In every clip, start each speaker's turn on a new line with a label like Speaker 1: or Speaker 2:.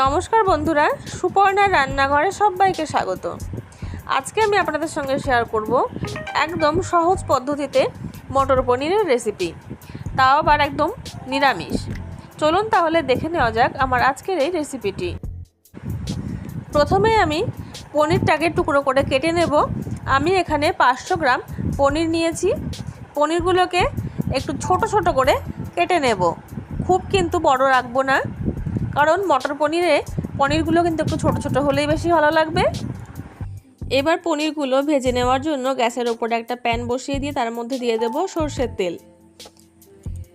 Speaker 1: নমস্কার বন্ধুরা, সুপর্ণার রান্নাঘরে সবাইকে স্বাগত। আজকে আমি আপনাদের সঙ্গে শেয়ার করব একদম সহজ পদ্ধতিতে মটর পনিরের রেসিপি, তাও আবার একদম নিরামিষ। চলুন তাহলে দেখে নেওয়া যাক আমার আজকের এই রেসিপিটি। প্রথমে আমি পনিরটাকে টুকরো করে কেটে নেব। আমি এখানে 500 গ্রাম পনির নিয়েছি। পনিরগুলোকে একটু ছোট ছোট করে কেটে নেব, খুব কিন্তু বড় রাখবো না, কারণ মটর পনিরগুলো কিন্তু একটু ছোট ছোট হলেই বেশি ভালো লাগবে। এবার পনিরগুলো ভেজে নেওয়ার জন্য গ্যাসের ওপরে একটা প্যান বসিয়ে দিয়ে তার মধ্যে দিয়ে দেব সরষের তেল।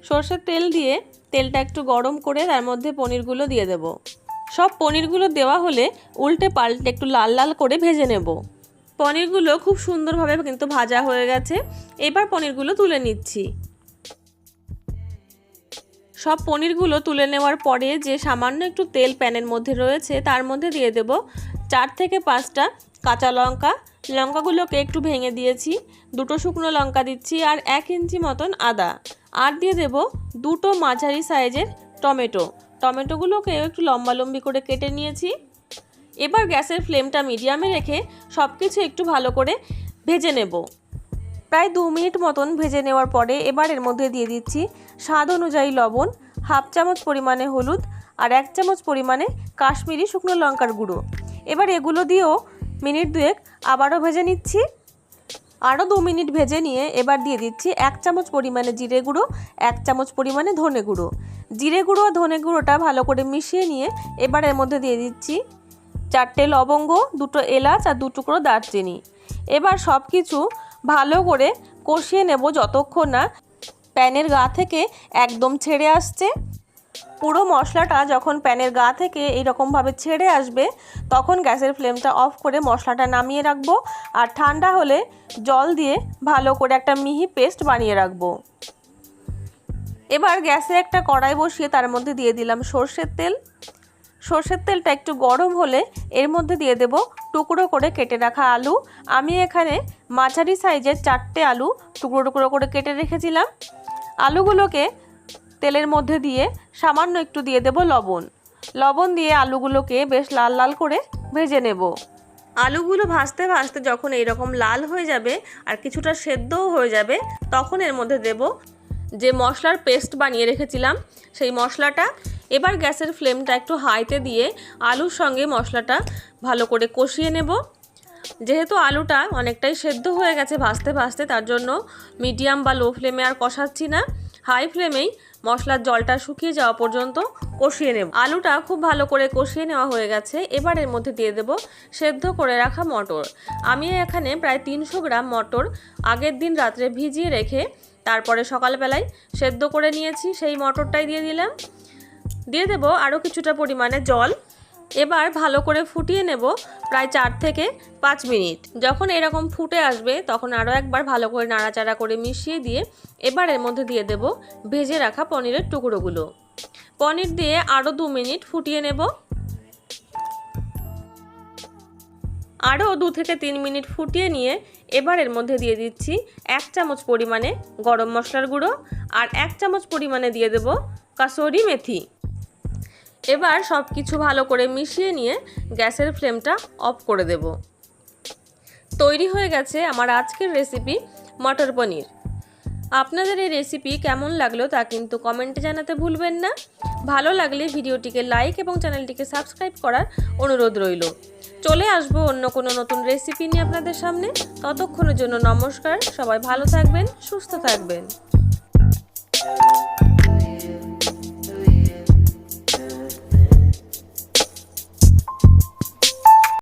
Speaker 1: সরষের তেল দিয়ে তেলটা একটু গরম করে তার মধ্যে পনিরগুলো দিয়ে দেব। সব পনিরগুলো দেওয়া হলে উল্টে পাল্টে একটু লাল লাল করে ভেজে নেব। পনিরগুলো খুব সুন্দরভাবে কিন্তু ভাজা হয়ে গেছে। এবার পনিরগুলো তুলে নিচ্ছি। সব পনিরগুলো তুলে নেওয়ার পরে যে সামান্য একটু তেল প্যানের মধ্যে রয়েছে তার মধ্যে দিয়ে দেব 4 থেকে 5টা কাঁচা লঙ্কা। লঙ্কাগুলোকে একটু ভেঙে দিয়েছি। 2টো শুকনো লঙ্কা দিচ্ছি আর 1 ইঞ্চি মতন আদা। আর দিয়ে দেব 2টো মাঝারি সাইজের টমেটোগুলোকে একটু লম্বালম্বি করে কেটে নিয়েছি। এবার গ্যাসের ফ্লেমটা মিডিয়ামে রেখে সব কিছু একটু ভালো করে ভেজে নেব। প্রায় 2 মিনিট মতন ভেজে নেওয়ার পরে এবার এর মধ্যে দিয়ে দিচ্ছি স্বাদ অনুযায়ী লবণ, হাফ চামচ পরিমাণে হলুদ আর 1 চামচ পরিমাণে কাশ্মীরি শুকনো লঙ্কার গুঁড়ো। এবার এগুলো দিয়েও মিনিট 2 আবারও ভেজে নিচ্ছি। আরও 2 মিনিট ভেজে নিয়ে এবার দিয়ে দিচ্ছি 1 চামচ পরিমাণে জিরে গুঁড়ো, 1 চামচ পরিমাণে ধনে গুঁড়ো। জিরে গুঁড়ো আর ধনে গুঁড়োটা ভালো করে মিশিয়ে নিয়ে এবার এর মধ্যে দিয়ে দিচ্ছি 4টে লবঙ্গ, 2টো এলাচ আর 2 টুকরো দারচিনি। এবার সব কিছু ভালো করে কষিয়ে নেব যতক্ষণ না প্যানের গা থেকে একদম ছেড়ে আসছে। পুরো মশলাটা যখন প্যানের গা থেকে এইরকমভাবে ছেড়ে আসবে তখন গ্যাসের ফ্লেমটা অফ করে মশলাটা নামিয়ে রাখবো আর ঠান্ডা হলে জল দিয়ে ভালো করে একটা মিহি পেস্ট বানিয়ে রাখবো। এবার গ্যাসে একটা কড়াই বসিয়ে তার মধ্যে দিয়ে দিলাম সরষের তেল। সরষের তেলটা একটু গরম হলে এর মধ্যে দিয়ে দেব টুকরো করে কেটে রাখা আলু। আমি এখানে মাঝারি সাইজের 4টে আলু টুকরো টুকরো করে কেটে রেখেছিলাম। আলুগুলোকে তেলের মধ্যে দিয়ে সামান্য একটু দিয়ে দেব লবণ দিয়ে আলুগুলোকে বেশ লাল লাল করে ভেজে নেব। আলুগুলো ভাজতে ভাজতে যখন এইরকম লাল হয়ে যাবে আর কিছুটা সেদ্ধও হয়ে যাবে তখন এর মধ্যে দেব যে মশলার পেস্ট বানিয়ে রেখেছিলাম সেই মশলাটা। এবার গ্যাসের ফ্লেমটা একটু হাইতে দিয়ে আলুর সঙ্গে মশলাটা ভালো করে কষিয়ে নেব। যেহেতু আলুটা অনেকটাই সেদ্ধ হয়ে গেছে ভাজতে ভাজতে, তার জন্য মিডিয়াম বা লো ফ্লেমে আর কষাচ্ছি না, হাই ফ্লেমেই মশলার জলটা শুকিয়ে যাওয়া পর্যন্ত কষিয়ে নেব। আলুটা খুব ভালো করে কষিয়ে নেওয়া হয়ে গেছে। এবার এর মধ্যে দিয়ে দেব সেদ্ধ করে রাখা মটর। আমি এখানে প্রায় 300 গ্রাম মটর আগের দিন রাত্রে ভিজিয়ে রেখে তারপরে সকালবেলায় সেদ্ধ করে নিয়েছি, সেই মটরটাই দিয়ে দিলাম। দিয়ে দেব আরও কিছুটা পরিমাণে জল। এবার ভালো করে ফুটিয়ে নেব প্রায় 4 থেকে 5 মিনিট। যখন এরকম ফুটে আসবে তখন আরও একবার ভালো করে নাড়াচাড়া করে মিশিয়ে দিয়ে এবার এর মধ্যে দিয়ে দেব ভেজে রাখা পনিরের টুকরোগুলো। পনির দিয়ে আরও 2 মিনিট ফুটিয়ে নেব। আরও 2 থেকে 3 মিনিট ফুটিয়ে নিয়ে এবার এর মধ্যে দিয়ে দিচ্ছি 1 চামচ পরিমাণে গরম মশলার গুঁড়ো আর 1 চামচ পরিমাণে দিয়ে দেব কাসুরি মেথি। এবার সব কিছু ভালো করে মিশিয়ে নিয়ে গ্যাসের ফ্লেমটা অফ করে দেব। তৈরি হয়ে গেছে আমার আজকের রেসিপি মটর পনির। আপনাদের এই রেসিপি কেমন লাগলো তা কিন্তু কমেন্টে জানাতে ভুলবেন না। ভালো লাগলে ভিডিওটিকে লাইক এবং চ্যানেলটিকে সাবস্ক্রাইব করার অনুরোধ রইল। চলে আসবো অন্য কোনো নতুন রেসিপি নিয়ে আপনাদের সামনে। ততক্ষণের জন্য নমস্কার। সবাই ভালো থাকবেন, সুস্থ থাকবেন।